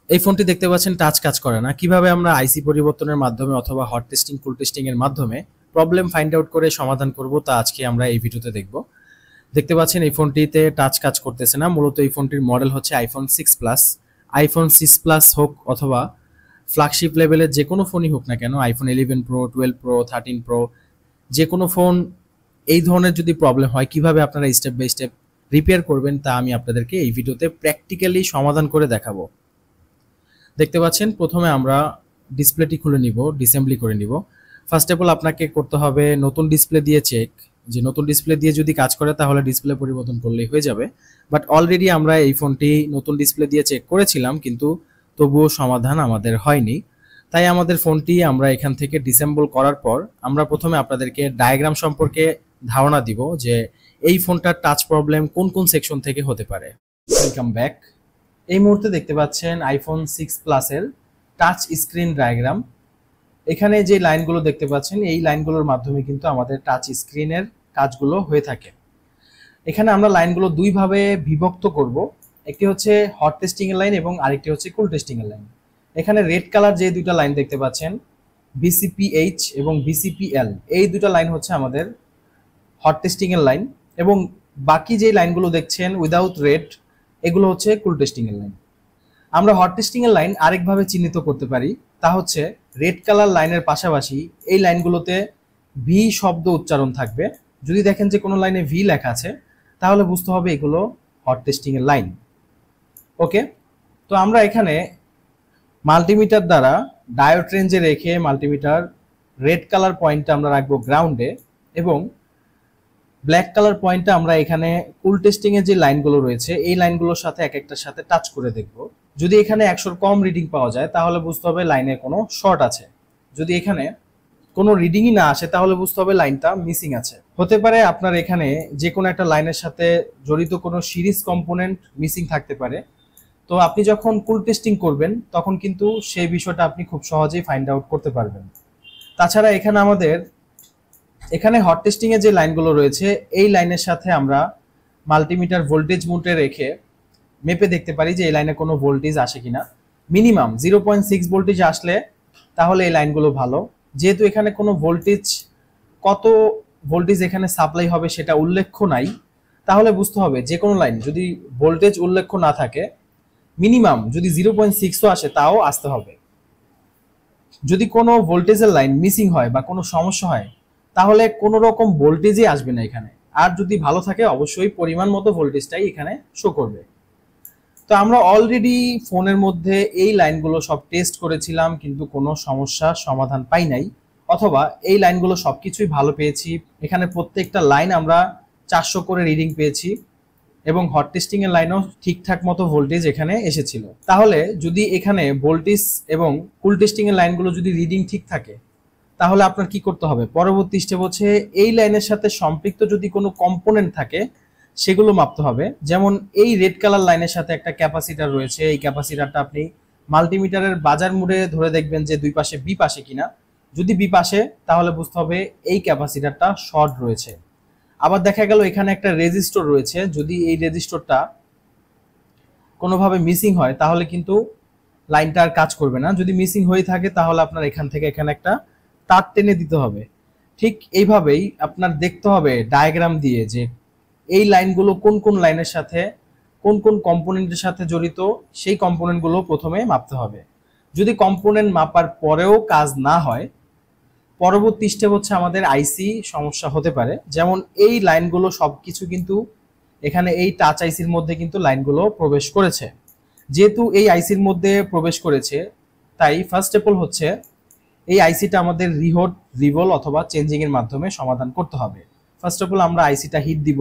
এই ফোনটি দেখতে পাচ্ছেন টাচ কাজ করে না। কিভাবে আমরা আইসি পরিবর্তনের মাধ্যমে অথবা হট টেস্টিং কুল টেস্টিং এর মাধ্যমে প্রবলেম ফাইন্ড আউট করে সমাধান করব তা আজকে আমরা এই ভিডিওতে দেখব। দেখতে পাচ্ছেন এই ফোনটিতে টাচ কাজ করতেছে না। মূলত এই ফোনটির মডেল হচ্ছে আইফোন 6 প্লাস। আইফোন 6 প্লাস হোক অথবা ফ্ল্যাগশিপ লেভেলের যে কোনো ফোনই হোক না কেন, আইফোন 11 প্রো, 12 প্রো, 13 প্রো, যে কোনো ফোন এই ধরনের যদি প্রবলেম হয় কিভাবে আপনারা স্টেপ বাই স্টেপ রিপেয়ার করবেন তা আমি আপনাদেরকে এই ভিডিওতে প্র্যাকটিক্যালি সমাধান করে দেখাবো। দেখতে পাচ্ছেন প্রথমে আমরা ডিসপ্লেটি খুলে নিব, ডিসেম্বলি করে নিব। ফার্স্ট অফ অল আপনাকে করতে হবে নতুন ডিসপ্লে দিয়ে চেক, যে নতুন ডিসপ্লে দিয়ে যদি কাজ করে তাহলে ডিসপ্লে পরিবর্তন করলেই হয়ে যাবে। বাট অলরেডি আমরা এই ফোনটি নতুন ডিসপ্লে দিয়ে চেক করেছিলাম, কিন্তু তবুও সমাধান আমাদের হয়নি। তাই আমাদের ফোনটি আমরা এখান থেকে ডিসেম্বল করার পর আমরা প্রথমে আপনাদেরকে ডায়াগ্রাম সম্পর্কে ধারণা দিব যে এই ফোনটার টাচ প্রবলেম কোন কোন সেকশন থেকে হতে পারে। Welcome back. এই মুহূর্তে দেখতে পাচ্ছেন আইফোন 6 প্লাসের টাচ স্ক্রিন ডায়াগ্রাম। এখানে যে লাইনগুলো দেখতে পাচ্ছেন এই লাইনগুলোর মাধ্যমে কিন্তু আমাদের টাচ স্ক্রিনের কাজগুলো হয়ে থাকে। এখানে আমরা লাইনগুলো দুইভাবে বিভক্ত করব, একটি হচ্ছে হট টেস্টিং এর লাইন এবং আরেকটি হচ্ছে কুল টেস্টিং এর লাইন। এখানে রেড কালার যে দুইটা লাইন দেখতে পাচ্ছেন BCPH এবং BCPL, এই দুটো লাইন হচ্ছে আমাদের হট টেস্টিং এর লাইন, এবং বাকি যে লাইনগুলো দেখছেন উইদাউট রেড এগুলো হচ্ছে কুল টেস্টিং এর লাইন। আমরা হট টেস্টিং এর লাইন আরেকভাবে চিহ্নিত করতে পারি, তা হচ্ছে রেড কালার লাইনের পাশাপাশি এই লাইনগুলোতে ভি শব্দ উচ্চারণ থাকবে। যদি দেখেন যে কোনো লাইনে ভি লেখা আছে তাহলে বুঝতে হবে এগুলো হট টেস্টিং এর লাইন। ওকে, তো আমরা এখানে মাল্টিমিটার দ্বারা ডায়োড রেঞ্জে রেখে মাল্টিমিটার রেড কালার পয়েন্টটা আমরা রাখবো গ্রাউন্ডে এবং ব্ল্যাক কালার পয়েন্টটা আমরা এখানে কুল টেস্টিং এর যে লাইনগুলো রয়েছে এই লাইনগুলোর সাথে এক একটার সাথে টাচ করে দেখব। যদি এখানে 100 কম রিডিং পাওয়া যায় তাহলে বুঝতে হবে লাইনে কোনো শর্ট আছে। যদি এখানে কোনো রিডিংই না আসে তাহলে বুঝতে হবে লাইনটা মিসিং আছে। হতে পারে আপনার এখানে যে কোনো একটা লাইনের সাথে জড়িত কোনো সিরিজ কম্পোনেন্ট মিসিং থাকতে পারে। তো আপনি যখন কুল টেস্টিং করবেন তখন কিন্তু সেই বিষয়টা আপনি খুব সহজেই ফাইন্ড আউট করতে পারবেন। তাছাড়া এখানে হট টেস্টিং এর যে লাইনগুলো রয়েছে এই লাইনের সাথে আমরা মাল্টিমিটার ভোল্টেজ মুটে রেখে মেপে দেখতে পারি যে এই লাইনে কোনো ভোল্টেজ আসে কিনা। মিনিমাম 0.6 ভোল্টেজ আসলে তাহলে এই লাইনগুলো ভালো। যেহেতু এখানে কোনো ভোল্টেজ, কত ভোল্টেজ এখানে সাপ্লাই হবে সেটা উল্লেখ নাই, তাহলে বুঝতে হবে যে কোনো লাইন যদি ভোল্টেজ উল্লেখ না থাকে মিনিমাম যদি 0.6ও আসে তাও আসতে হবে। যদি কোনো ভোল্টেজের লাইন মিসিং হয় বা কোনো সমস্যা হয় তাহলে কোনো রকম ভোল্টেজই আসবে না এখানে, আর যদি ভালো থাকে অবশ্যই পরিমাণ মতো ভোল্টেজটাই এখানে শো করবে। তো আমরা অলরেডি ফোনের মধ্যে এই লাইনগুলো সব টেস্ট করেছিলাম কিন্তু কোনো সমস্যার সমাধান পাই নাই, অথবা এই লাইনগুলো সবকিছুই ভালো পেয়েছি। এখানে প্রত্যেকটা লাইন আমরা 400 করে রিডিং পেয়েছি এবং হট টেস্টিং এর লাইনও ঠিকঠাক মতো ভোল্টেজ এখানে এসেছিল। তাহলে যদি এখানে ভোল্টেজ এবং কুল টেস্টিং এর লাইনগুলো যদি রিডিং ঠিক থাকে তাহলে আপনার কি করতে হবে, পরবর্তী স্টেপ হচ্ছে এই লাইনের সাথে সম্পৃক্ত যদি কোনো কম্পোনেন্ট থাকে সেগুলো মাপতে হবে। যেমন এই রেড কালার লাইনের সাথে একটা ক্যাপাসিটার রয়েছে, এই ক্যাপাসিটারটা আপনি মাল্টিমিটারের বাজার মুড়ে ধরে দেখবেন যে দুই পাশে বি পাশে কিনা। যদি বি পাশে তাহলে বুঝতে হবে এই ক্যাপাসিটারটা শর্ট রয়েছে। আবার দেখা গেল এখানে একটা রেজিস্টর রয়েছে, যদি এই রেজিস্টরটা কোনোভাবে মিসিং হয় তাহলে কিন্তু লাইনটা আর কাজ করবে না। যদি মিসিং হয়ে থাকে তাহলে আপনার এখান থেকে এখানে একটা তার টেনে দিতে হবে। ঠিক এইভাবেই আপনার দেখতে হবে ডায়াগ্রাম দিয়ে যে এই লাইনগুলো কোন কোন লাইনের সাথে কোন কোন কম্পোনেন্টের সাথে জড়িত, সেই কম্পোনেন্টগুলো প্রথমে মাপতে হবে। যদি কম্পোনেন্ট মাপার পরেও কাজ না হয় পরবর্তী স্টেপ হচ্ছে আমাদের আইসি সমস্যা হতে পারে। যেমন এই লাইনগুলো সবকিছু কিন্তু এখানে এই টাচ আইসির মধ্যে কিন্তু লাইনগুলো প্রবেশ করেছে। যেহেতু এই আইসির মধ্যে প্রবেশ করেছে তাই ফার্স্ট স্টেপ হচ্ছে এই আইসিটা আমাদের রিহোড, রিভল অথবা চেঞ্জিং এর মাধ্যমে সমাধান করতে হবে। ফার্স্ট অফ অল আমরা আইসিটা হিট দিব,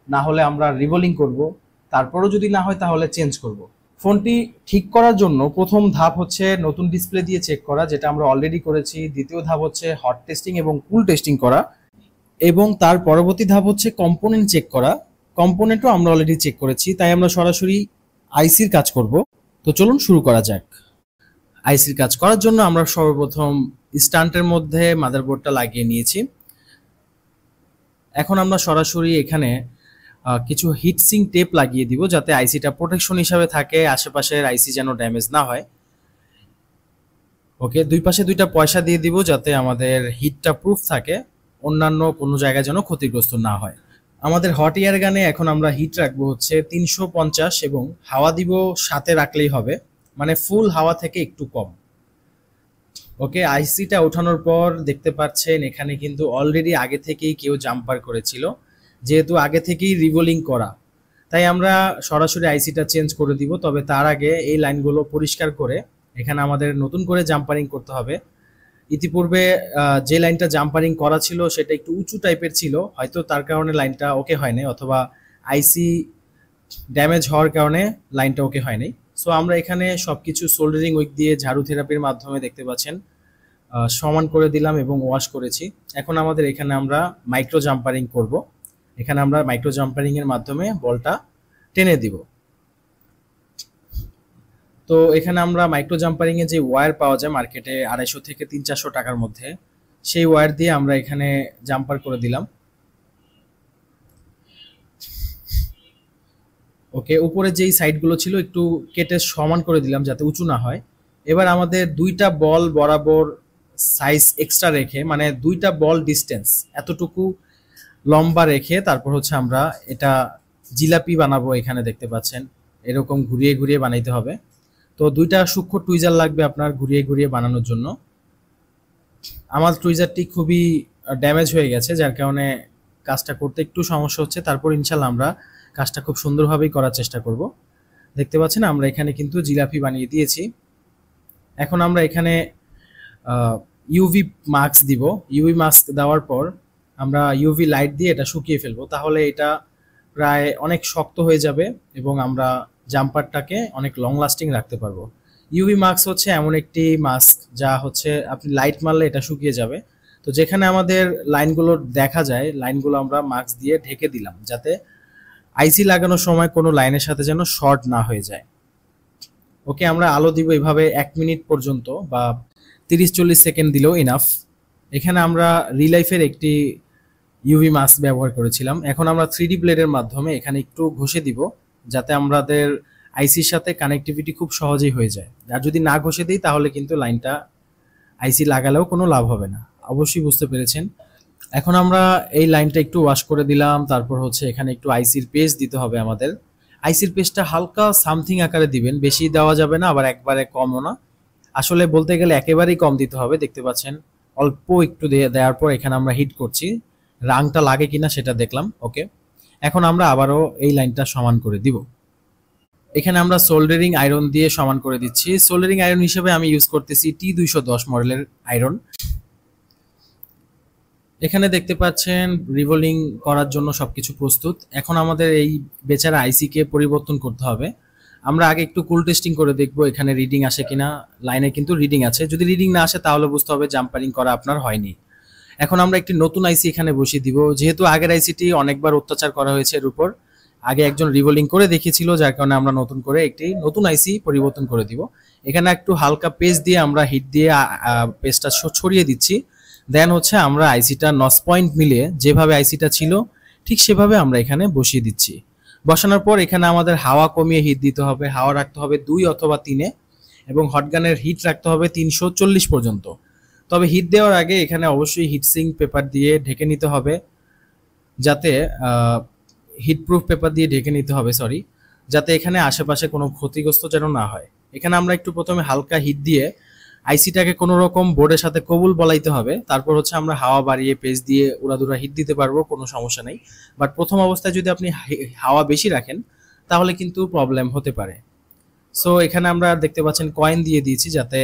না হলে আমরা রিভলিং করব, তারপরও যদি না হয় তাহলে চেঞ্জ করব। ফোনটি ঠিক করার জন্য প্রথম ধাপ হচ্ছে নতুন ডিসপ্লে দিয়ে চেক করা, যেটা আমরা অলরেডি করেছি। দ্বিতীয় ধাপ হচ্ছে হট টেস্টিং এবং কুল টেস্টিং করা, এবং তার পরবর্তী ধাপ হচ্ছে কম্পোনেন্ট চেক করা। কম্পোনেন্টও আমরা অলরেডি চেক করেছি, তাই আমরা সরাসরি আইসির কাজ করব। তো চলুন শুরু করা যাক। আইসির কাজ করার জন্য আমরা সর্বপ্রথম স্ট্যান্ডের মধ্যে মাদারবোর্ডটা লাগিয়ে নিয়েছি। এখন আমরা সরাসরি এখানে কিছু হিটসিং টেপ লাগিয়ে দিব যাতে আইসিটা প্রোটেকশন হিসাবে থাকে, আশেপাশের আইসি যেন ড্যামেজ না হয়। ওকে, দুই পাশে দুইটা পয়সা দিয়ে দিব যাতে আমাদের হিটটা প্রুফ থাকে, অন্যান্য কোনো জায়গায় যেন ক্ষতিগ্রস্ত না হয়। আমাদের হট এয়ার গানে এখন আমরা হিট রাখবো হচ্ছে 350 এবং হাওয়া দিব 7-এ রাখলেই হবে, মানে ফুল হাওয়া থেকে একটু কম। ওকে, আইসিটা ওঠানোর পর দেখতে পাচ্ছেন এখানে কিন্তু অলরেডি আগে থেকেই কেউ জাম্পার করেছিল, যেহেতু আগে থেকেই রিভোলিং করা, তাই আমরা সরাসরি আইসিটা চেঞ্জ করে দিব। তবে তার আগে এই লাইনগুলো পরিষ্কার করে এখানে আমাদের নতুন করে জাম্পারিং করতে হবে। ইতিপূর্বে যে লাইনটা জাম্পারিং করা ছিল সেটা একটু উঁচু টাইপের ছিল, হয়তো তার কারণে লাইনটা ওকে হয়নি, অথবা আইসি ড্যামেজ হওয়ার কারণে লাইনটা ওকে হয়নি। সো আমরা এখানে সবকিছু সোল্ডারিং উইক দিয়ে ঝাড়ু থেরাপির মাধ্যমে দেখতে পাচ্ছেন সমান করে দিলাম এবং ওয়াশ করেছি। এখন আমাদের এখানে আমরা মাইক্রো জাম্পারিং করব। এখানে আমরা মাইক্রো জাম্পারিং এর মাধ্যমে বলটা টেনে দিব। তো এখানে আমরা মাইক্রো জাম্পারিং এ যে ওয়্যার পাওয়া যায় মার্কেটে 250 থেকে 300-400 টাকার মধ্যে, সেই ওয়্যার দিয়ে আমরা এখানে জাম্পার করে দিলাম। ওকে, উপরে যেই সাইডগুলো ছিল একটু কেটে সমান করে দিলাম যাতে উঁচু না হয়। এবার আমাদের দুইটা বল বরাবর সাইজ এক্সট্রা রেখে, মানে দুইটা বল ডিস্টেন্স এতটুকু লম্বা রেখে তারপর হচ্ছে আমরা এটা জিলাপি বানাবো। এখানে দেখতে পাচ্ছেন এরকম ঘুরিয়ে ঘুরিয়ে বানাইতে হবে। তো দুইটা সূক্ষ্ম টুইজার লাগবে আপনার ঘুরিয়ে ঘুরিয়ে বানানোর জন্য। আমার টুইজারটি খুবই ড্যামেজ হয়ে গেছে, যার কারণে কাজটা করতে একটু সমস্যা হচ্ছে। তারপর ইনশাল্লাহ আমরা কাজটা খুব সুন্দরভাবেই করার চেষ্টা করব। দেখতে পাচ্ছেন আমরা এখানে কিন্তু জিলাপি বানিয়ে দিয়েছি। এখন আমরা এখানে ইউভি মাস্ক দিব। ইউভি মাস্ক দেওয়ার পর আমরা ইউভি লাইট দিয়ে এটা শুকিয়ে ফেলবো, তাহলে এটা প্রায় অনেক শক্ত হয়ে যাবে এবং আমরা জাম্পারটাকে অনেক লং লাস্টিং রাখতে পারবো। ইউভি মাস্ক হচ্ছে এমন একটি মাস্ক যা হচ্ছে আপনি লাইট মারলে এটা শুকিয়ে যাবে। তো যেখানে আমাদের লাইনগুলো দেখা যায়, লাইনগুলো আমরা মাস্ক দিয়ে ঢেকে দিলাম যাতে আইসি লাগানোর সময় কোনো লাইনের সাথে যেন শর্ট না হয়ে যায়। ওকে, আমরা আলো দিব এভাবে 1 মিনিট পর্যন্ত বা 30-40 সেকেন্ড দিলেও ইনাফ। এখানে আমরা রিলাইফের একটি ইউভি মাস্ক ব্যবহার করেছিলাম। এখন আমরা 3D ব্লেডের মাধ্যমে এখানে একটু ঘষে দিব যাতে আমাদের আইসির সাথে কানেক্টিভিটি খুব সহজেই হয়ে যায়। আর যদি না ঘষে দিই তাহলে কিন্তু লাইনটা আইসি লাগালেও কোনো লাভ হবে না। অবশ্যই বুঝতে পেরেছেন। এখন আমরা এই লাইনটা একটু ওয়াশ করে দিলাম। তারপর হচ্ছে এখানে একটু আইসির পেস্ট দিতে হবে আমাদের। আইসির পেস্টটা হালকা সামথিং আকারে দিবেন, বেশি দেওয়া যাবে না আবার একবারে কমও না। আসলে বলতে গেলে একেবারেই কম দিতে হবে। দেখতে পাচ্ছেন অল্প একটু দেওয়ার পর এখানে আমরা হিট করছি, রাংটা লাগে কিনা সেটা দেখলাম। ওকে, এখন আমরা আবারও এই লাইনটা সমান করে দিব। এখানে আমরা সোল্ডারিং আয়রন দিয়ে সমান করে দিচ্ছি। সোল্ডারিং আয়রন হিসেবে আমি ইউজ করতেছি T210 মডেলের আয়রন। এখানে দেখতে পাচ্ছেন রিভোলিং করার জন্য সবকিছু প্রস্তুত। এখন আমাদের এই বেচারা আইসিকে পরিবর্তন করতে হবে। আমরা আগে একটু কুল টেস্টিং করে দেখবো এখানে রিডিং আসে কিনা। লাইনে কিন্তু রিডিং আছে, যদি রিডিং না আসে তাহলে বুঝতে হবে জাম্পারিং করা আপনার হয়নি। এখন আমরা একটি নতুন আইসি এখানে বসিয়ে দিব। যেহেতু আগের আইসিটি অনেকবার অত্যাচার করা হয়েছে এর উপর, আগে একজন রিভোলিং করে দেখিয়েছিল, যার কারণে আমরা নতুন করে একটি নতুন আইসি পরিবর্তন করে দিব। এখানে একটু হালকা পেস্ট দিয়ে আমরা হিট দিয়ে পেস্টটা ছড়িয়ে দিচ্ছি। দেন হচ্ছে আমরা আইসিটা নস পয়েন্ট মিলিয়ে যেভাবে আইসিটা ছিল ঠিক সেভাবে আমরা এখানে বসিয়ে দিচ্ছি। বসানোর পর এখানে আমাদের হাওয়া কমিয়ে হিট দিতে হবে। হাওয়া রাখতে হবে 2 অথবা 3-এ এবং হটগানের হিট রাখতে হবে 340 পর্যন্ত। তবে হিট দেওয়ার আগে এখানে অবশ্যই হিটসিং পেপার দিয়ে ঢেকে নিতে হবে, যাতে হিটপ্রুফ পেপার দিয়ে ঢেকে নিতে হবে যাতে এখানে আশেপাশে কোনো ক্ষতিগ্রস্ত যেন না হয়। এখানে আমরা একটু প্রথমে হালকা হিট দিয়ে আইসিটাকে কোনো রকম বোর্ডের সাথে কবুল বলাইতে হবে। তারপর হচ্ছে আমরা হাওয়া বাড়িয়ে পেস্ট দিয়ে উড়াদুরা হিট দিতে পারবো, কোনো সমস্যা নেই। বাট প্রথম অবস্থায় যদি আপনি হাওয়া বেশি রাখেন তাহলে কিন্তু প্রবলেম হতে পারে। সো এখানে আমরা দেখতে পাচ্ছেন কয়েন দিয়ে দিয়েছি যাতে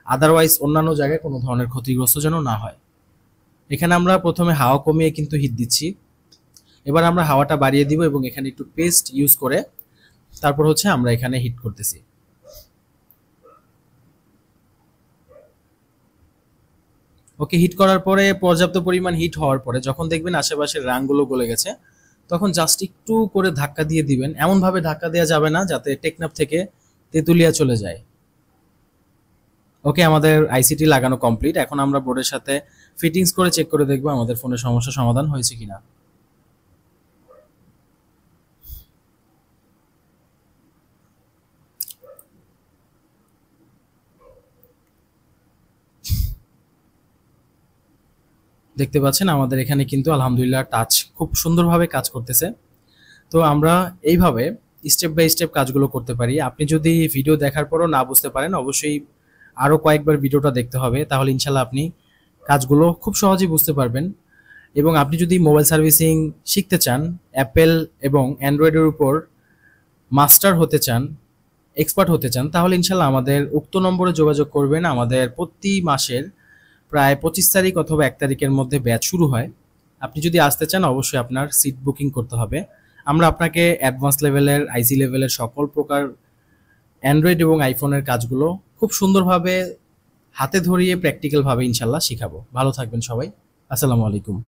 আদারওয়াইজ অন্যান্য জায়গায় কোনো ধরনের ক্ষতিগ্রস্ত যেন না হয়। এখানে আমরা প্রথমে হাওয়া কমিয়ে কিন্তু হিট দিচ্ছি। এবার আমরা হাওয়াটা বাড়িয়ে দিব এবং এখানে একটু পেস্ট ইউজ করে তারপর হচ্ছে আমরা এখানে হিট করতেছি। ওকে, হিট করার পরে পর্যাপ্ত পরিমাণ হিট হওয়ার পরে যখন দেখবেন আশেপাশের রাংগুলো গলে গেছে তখন জাস্ট একটু করে ধাক্কা দিয়ে দিবেন। এমনভাবে ধাক্কা দেওয়া যাবে না যাতে টেকনাফ থেকে তেঁতুলিয়া চলে যায়। ওকে, আমাদের আইসিটি লাগানো কমপ্লিট। এখন আমরা বোর্ডের সাথে ফিটিংস করে চেক করে দেখবো আমাদের ফোনের সমস্যা সমাধান হয়েছে কিনা। দেখতে পাচ্ছেন আমাদের এখানে কিন্তু আলহামদুলিল্লাহ টাচ খুব সুন্দরভাবে কাজ করতেছে। তো আমরা এইভাবে স্টেপ বাই স্টেপ কাজগুলো করতে পারি। আপনি যদি ভিডিও দেখার পরও না বুঝতে পারেন, অবশ্যই আরও কয়েকবার ভিডিওটা দেখতে হবে, তাহলে ইনশাল্লাহ আপনি কাজগুলো খুব সহজেই বুঝতে পারবেন। এবং আপনি যদি মোবাইল সার্ভিসিং শিখতে চান, অ্যাপেল এবং অ্যান্ড্রয়েডের উপর মাস্টার হতে চান, এক্সপার্ট হতে চান, তাহলে ইনশাল্লাহ আমাদের উক্ত নম্বরে যোগাযোগ করবেন। আমাদের প্রতি মাসের প্রায় 25 তারিখ অথবা 1 তারিখের মধ্যে ব্যাচ শুরু হয়। আপনি যদি আসতে চান অবশ্যই আপনার সিট বুকিং করতে হবে। আমরা আপনাকে অ্যাডভান্স লেভেলের, আইসি লেভেলের সকল প্রকার অ্যান্ড্রয়েড এবং আইফোনের কাজগুলো খুব সুন্দরভাবে হাতে ধরিয়ে প্র্যাকটিক্যালভাবে ইনশাল্লাহ শিখাবো। ভালো থাকবেন সবাই। আসসালামু আলাইকুম।